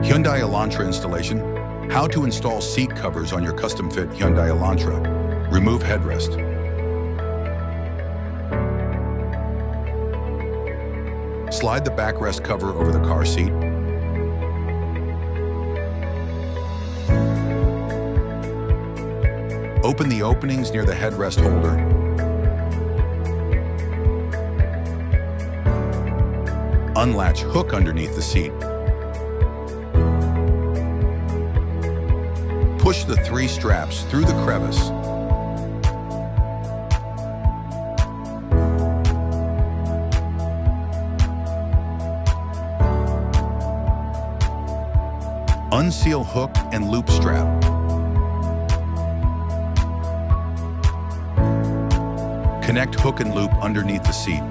Hyundai Elantra installation. How to install seat covers on your custom-fit Hyundai Elantra. Remove headrest. Slide the backrest cover over the car seat. Open the openings near the headrest holder. Unlatch hook underneath the seat. Push the 3 straps through the crevice. Unseal hook and loop strap. Connect hook and loop underneath the seat.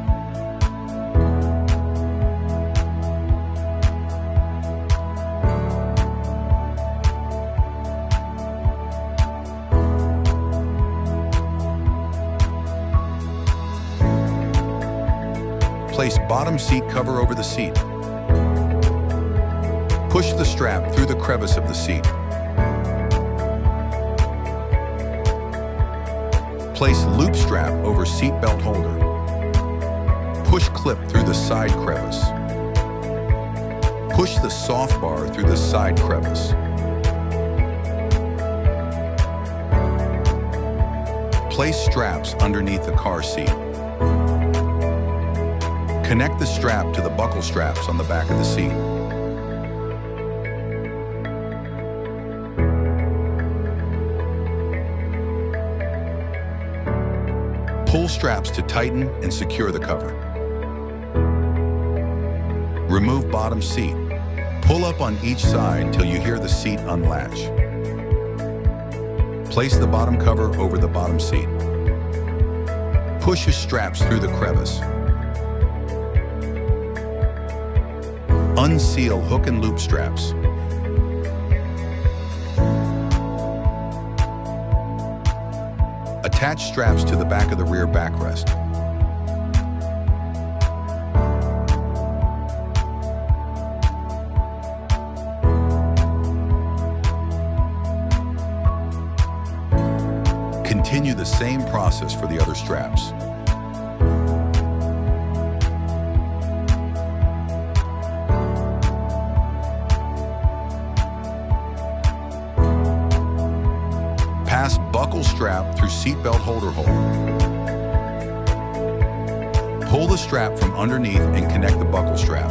Place bottom seat cover over the seat. Push the strap through the crevice of the seat. Place loop strap over seat belt holder. Push clip through the side crevice. Push the soft bar through the side crevice. Place straps underneath the car seat. Connect the strap to the buckle straps on the back of the seat. Pull straps to tighten and secure the cover. Remove bottom seat. Pull up on each side till you hear the seat unlatch. Place the bottom cover over the bottom seat. Push your straps through the crevice. Unseal hook and loop straps. Attach straps to the back of the rear backrest. Continue the same process for the other straps. Pass buckle strap through seatbelt holder hole. Pull the strap from underneath and connect the buckle strap.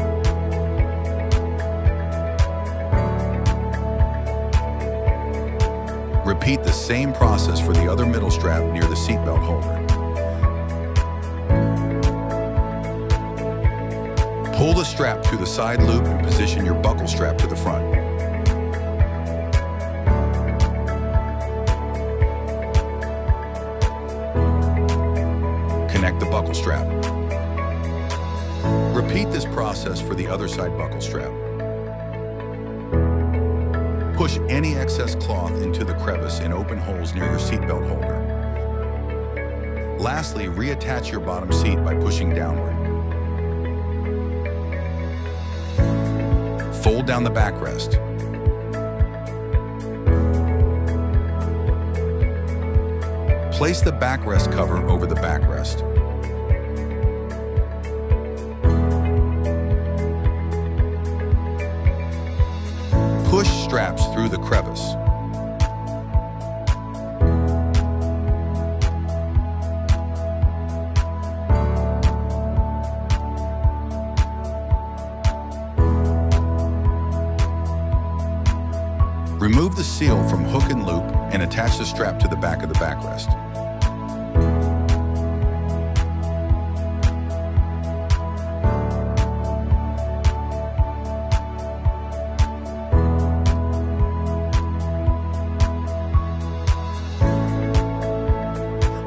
Repeat the same process for the other middle strap near the seatbelt holder. Pull the strap through the side loop and position your buckle strap to the front. Connect the buckle strap. Repeat this process for the other side buckle strap. Push any excess cloth into the crevice in open holes near your seatbelt holder. Lastly, reattach your bottom seat by pushing downward. Fold down the backrest. Place the backrest cover over the backrest. Push straps through the crevice. Remove the seal from hook and loop and attach the strap to the back of the backrest.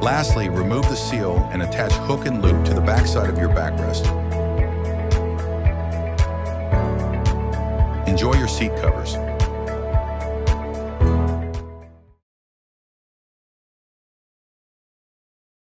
Lastly, remove the seal and attach hook and loop to the backside of your backrest. Enjoy your seat covers.